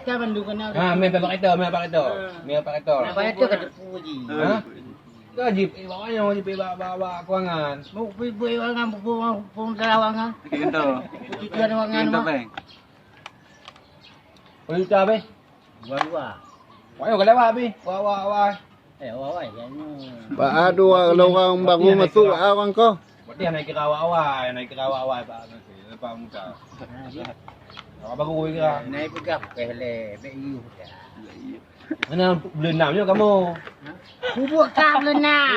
kan bandu kena. Main pakai kereta, main pakai kereta. Main pakai kereta. Nak bayar tu kata puji. Ha? Gaji bawa yang pergi bawa kewangan. Mau pergi wangan pun terawangan. Kita. Tujuan wangan Kita mah. bang. Kau juta be? Dua-dua. Kau yang lewat be? Wah. Awal kan. Pak ada kalau orang baru masuk orang kau. Berarti naik kira awal Pak. Lepas muka. Awak baru kira. Naik pegap pele, beyu dah. Mana bulan 6 je kamu? Bubuk kap lena.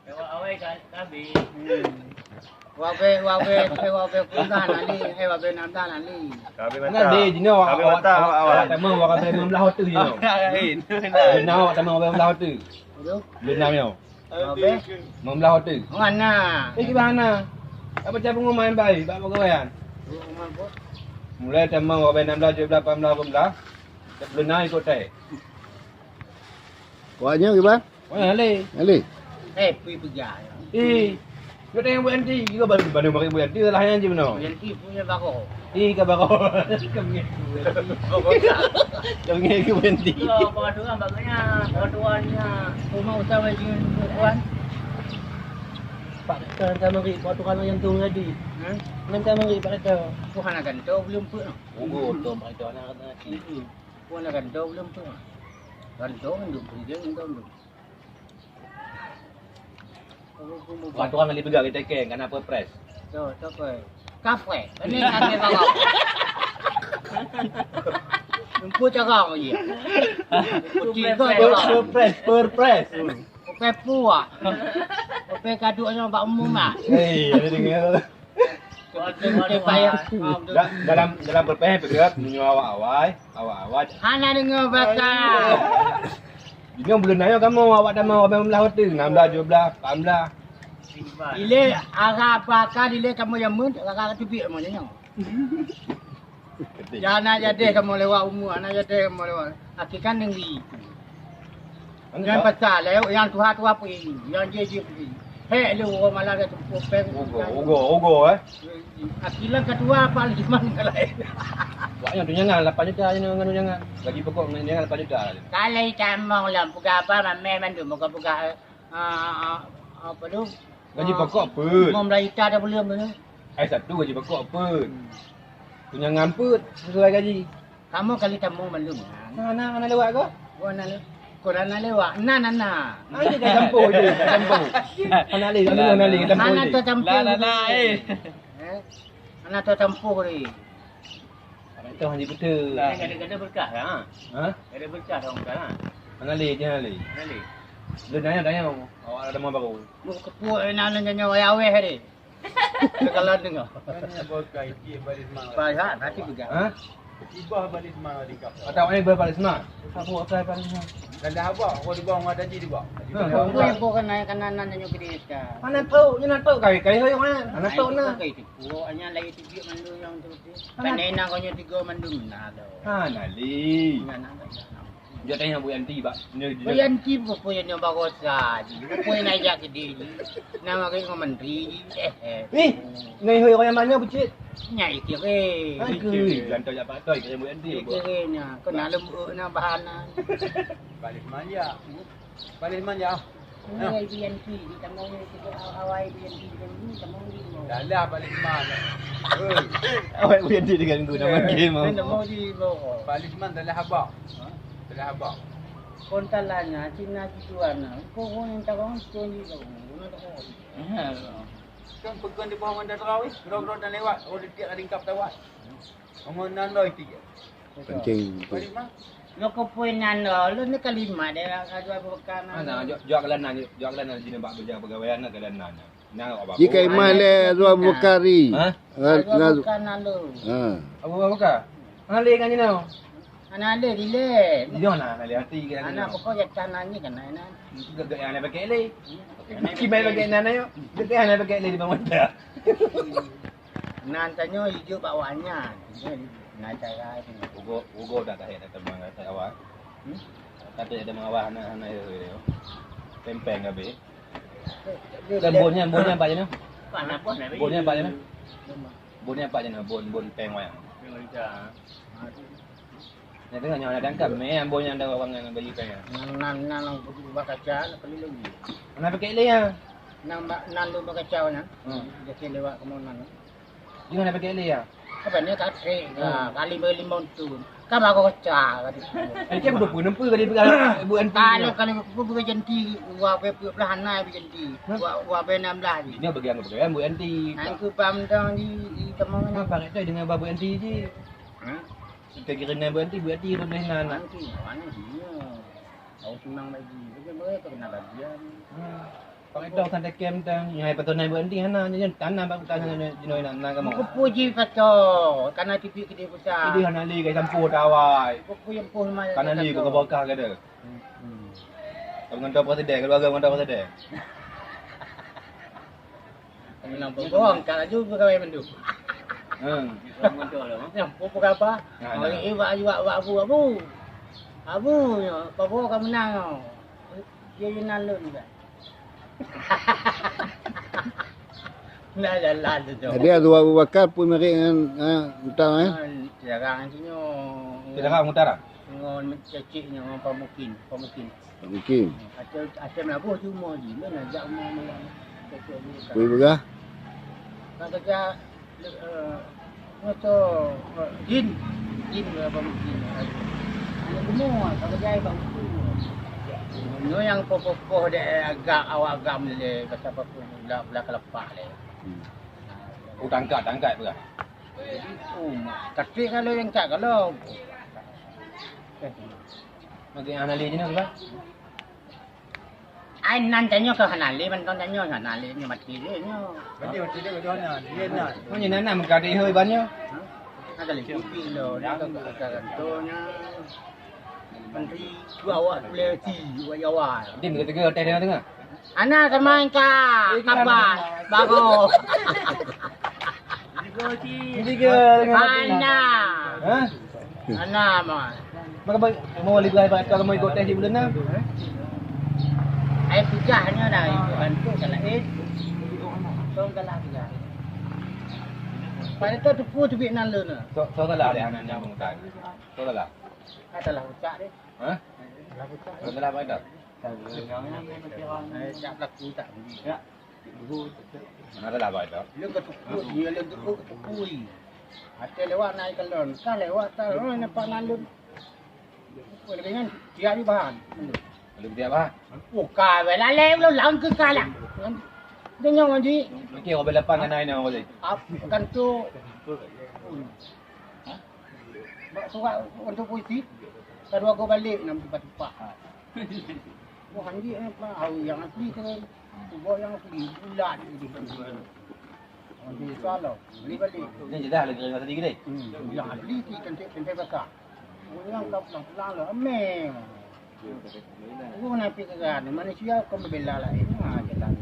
Awal kan kabi. Wabe kundan ali, wabe namdan ali. Mana dia jenis awak tamu awak kata membelah hotel je. Benar awak tamu awak membelah hotel. Aduh, Bulan 6 je. wabe. Membelah hotel. Mana? Di mana? Apa cara pengumuman baik? Apa kawan? Mulai tamu awak 16, 17, 18. Bulan 6 ikut tak? Kuatnya gimana? Mana Ali? Ali. Pergi pegang. Kau tengok buat nanti. Kau baru makan buat nanti lah yang je benar. Yang punya baru. Kau baru. Kau ingat ke buat nanti? Pengaduan bagusnya, pengaduannya. Rumah utama dengan perempuan. Pak kata nanti mari. Kau tukar yang tu tadi. Nanti mari Pak kata. Puan akan tahu belum pun. Tu Pak kata anak kata. Puan akan tahu belum pun. Kan tahu kan duk pergi dengan tahu. Kau tukar lagi pegang kita keng. Kan apa press? Tahu kafe. Ini kami bawa. Jumpa cakap je. Per press. Kopi puak. Kopi kaduknya bak umum ah. Ada dengar. Kopi payah. Dalam perpeh bergerak menyuruh awal. Hana dengar bakal. Ini bulan ayo kamu awak dah mau belah hotel 16, 17, 18. Ile agak bakal ile kamu yang mun agak tubik macamnya. Jangan jadi kamu lewat umur, anak jadi kamu lewat. Akikan tinggi. Yang pasal yang tua pergi, yang je pergi. Hei lu malah ada tumpuk peng. Ugo. Akilan kedua paling gimana kalau. Banyak tu jangan 8 juta je nganu jangan. Gaji pokok jangan 8 juta. Kalau camong lah buka apa mame mandu buka apa tu? Gaji pokok apa? Mau Malaysia dah belum tu. Satu gaji pokok apa? Punya ngamput sesuai gaji. Kamu kali camong belum. Mana lewat kau? Korang lewat. Nana. Ada kat campur je, campur. Anak li kat campur. Mana tu campur? Mana tu campur ni? Itu hanya betul. Ada berkah lah. Ha? Ada berkah dong kan. Anak li jangan li. Kali. Lu tanya awak ada mau baru. Buka kepuk nana nyanyi aweh ni. Kalau dengar. Baik, nanti juga. Ha? Ibah balik mana di kap. Atau awak ni berpalisma? Aku apply palisma. Dan dah apa? Kau di bawah ada ji di bawah. Aku yang bukan naik kanan nyanyi gede dah. Mana tahu, ni nak tahu kai hoy mana? Anak tahu na. Kai tu. Hanya lagi 3 mandu yang tu. Kan enak kau nya 3 mandu mana tu. Ha nali. Mana. Dia tanya Bu Yanti pak. Puyan ti puyan yang bagus saja. Puyan aja gede. Nama kau menteri. Ngai hoy yang mana bucit? Nyai kira. Aku lantai jak pak toy ke Bu Yanti. Kira kau nak lembut nak bahan. Balik manja. Balik manja. Ini BNP di tamunya kita awal BNP ni tamu ni. Dah lah balik mana. Awak Bu Yanti dengan aku nama game. Tamu di bawah. Balik mana dah lah habaq. Dah habaq. Kontalannya Cina kituan. Kau yang tahu kau ni tahu. Kan pegang di bawah mandar terawih. Gerok-gerok dan lewat. Oh dia ada ringkap tawat. Ngomong nandoi tiga. Kencing. Balik mana? Nak kau puinan lo ni kelima dia ada bukan. Mana jual kelanan sini bak berjaga pegawaian nak kelanan. Nang apa? Jika imah le Zuan Bukari. Ha? Bukan lo. Ha. Apa buka? Ngali kan ni no. Anak ada dile. Di mana ngali hati kan. Anak pokok ya tanah ni kan anak. Gagak yang nak pakai le. Kibai pakai nana yo. Gagak yang nak pakai le di bawah dah. Nantinya hijau bawahnya. Nak cara itu. Ugo dah tahu dah terbang kat awak. Kata ada mengawal anak-anak itu. Tempeng habis. Dan bonnya apa je no? Bonnya apa je no? Bonnya apa je no? Bon peng wayang. Yang tengah yang ada angkat meh ambon yang ada orang yang bagi kan. Nan buat kaca nak perlu lagi. Mana pakai le ya? Nan lu buat kaca na. Hmm. Dia lewat ke mana. Di mana pakai le ya? Apa ni tak kali beli montun. Kan bago kaca kata. Ini kan berapa nempu kali pegang Bu anti. Kalau aku bukan janti, gua belah hanai janti. Gua benam lah ni. Ini bagi apa Bu anti. Aku pam dong di temang ni. Apa pakai tu dengan babu anti je. Kita kira naik Bu anti rumah nan. Nanti mana dia. Aku senang lagi. Bagaimana kena bagian. Pakai tu santai kem tang. Yang patut naik Bu anti hana je tanah bang tanah jenoi nan kamu. Aku puji kaca. Karena tipi kedai besar. Ini hana li kai campur tawai. Aku yang pun mai. Kanan li ke bawah ke ada. Dengan tu presiden keluarga dengan tu presiden. Kami nampak bohong. Kalau juga kau yang menduk. Orang kontrol lah. Nampak apa? Orang abu. Abu, apa kamu menang. Dia yang lalu ni. Nah, jalan tu. Jadi ada Abu Bakar pun mari dengan entah Jarang sinyo. Kita kan mutara. Ngon ceciknya orang pamukin. mungkin. Aceh Melabuh cuma je. Mana ajak rumah. Kuih berah. Nak kerja motor jin berapa mungkin. Yang gemuk tak kerja bang tu. No yang popoh dia agak awak agam le pasal apa pun belah kelepak le. Tangkat berah. Kecil kalau yang cak kalau Mungkin anali je nak berah. ai nan tanya ke hanali man kon tanya hanali ni mati dia nyo. Mati dia ke mana? Dia nak. Mana nana mengkadi hơi banyak. Ada lagi kopi lo dia ke kantornya. Menteri awak boleh ti awak. Dia berkata teh tengah. Ana sama ka kapan bago. Ini ke Ana. Ha? Ana mah. Maka mau lihat kalau mau ikut teh di bulan na. Ai pujahnya dah itu bantu kalau tong kalah dia. Pada tu tu bik nan le na. So salah dia anak yang mengutang. So salah. Adalah ucap dia. Ha? So salah apa itu? Tak laku tak bunyi. Ya. Mana salah apa itu? Lu ketukut dia lu ketukui. Ada lewat naik kelon, kan lewat tak nampak nalun. Boleh dengan dia di bahan. Belum dia apa? Buka bela lew lu lang ke kala. Dengan ngaji. Okey, orang belapan dengan aina boleh. Kan tu. Surat untuk puisi. Kedua aku balik nak tempat-tempat. Wah, hanji apa? Yang asli kan. Buat yang asli bulat ni. Hanji salah. Beli balik. Ini jedah lagi dengan tadi gede. Yang asli ti kentai bakar. Yang kau pulang lah. Ameng. Aku nak pergi ke kan. Manusia kau membela lain. Jalan.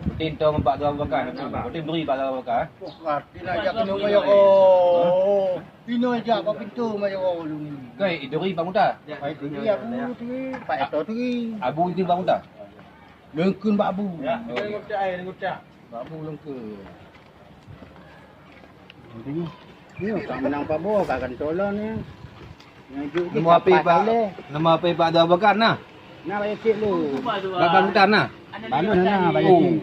Rutin tu mempak tu bakar. Rutin beri pak tu bakar. Tina ajak kena kaya oh. Tina ajak kat pintu macam orang lu ni. Kai, iduri pak muda. Baik tu dia aku tu. Pak Eto tu. Abu itu pak muda. Lengkun Pak Abu. Ya, dia ngucap air, dia ngucap. Pak Abu lengkun. Ni tak menang Pak Bo kat kantor ni. Nama apa pak tu bakar nah. Nak bayar cik lu. Bapak muda nah. Bangun nak bayar cik.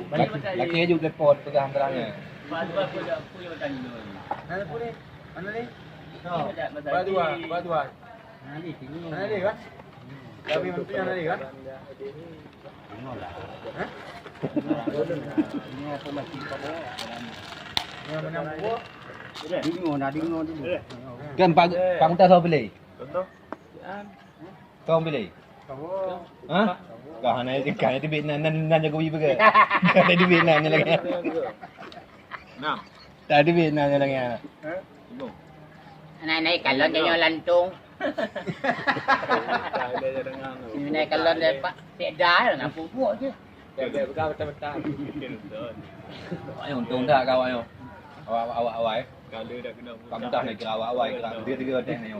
Laki aja telepon pegang terangnya. Mana pun ni? Mana ni? Berdua. Nah ni sini. Mana dia kan? Tapi menteri mana dia kan? Ni apa masih Pak Bo. Yang menang buah. Dengar dulu. Kan pak muda tahu pilih. Tahu pilih. Ha? Kau hanya ikan itu Vietnam nan jago ibu ke? Ada di Vietnam ni lagi. Nah. Tak ada Vietnam ni lagi. Naik kalon dia lantung. Naik kalon dia Pak Seda nak pupuk je. Ayo untung tak kau ayo. Awak. Kamu dah nak kira awak dia tiga teh ni.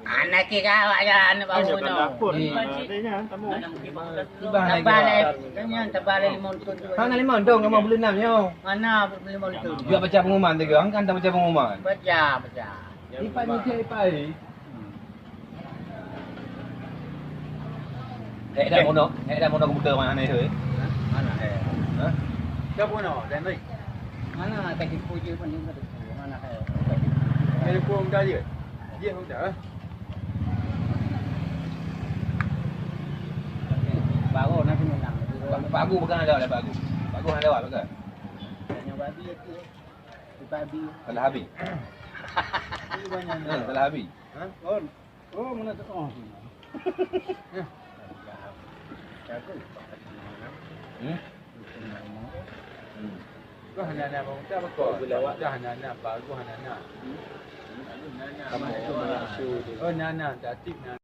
Anak kira awak anak baru no. Tabal montun tu. Hang nak 5 dong kamu belum 6 yo. Mana 5 montun. Juga baca pengumuman tu kan tak baca pengumuman. Baca. Ipai ni dia ipai. Dah mono komputer mana ni hei? Mana Ha? Siapa nak? Dan ni. Mana tadi puji pun dia tu. Mana Dia pun dah je. Dia pun dah. baru nanti menang. Pagu bukan ada dah pagu. Pagu ada lewat bukan? Yang babi itu. Babi. Telah habis. Ini banyak. Telah habis. Ha? Oh mana tu? Oh. Hmm? Kau hana-hana bang, tak apa kau. Dah hana-hana, baru hana-hana. Oh, nana, tak tip nana.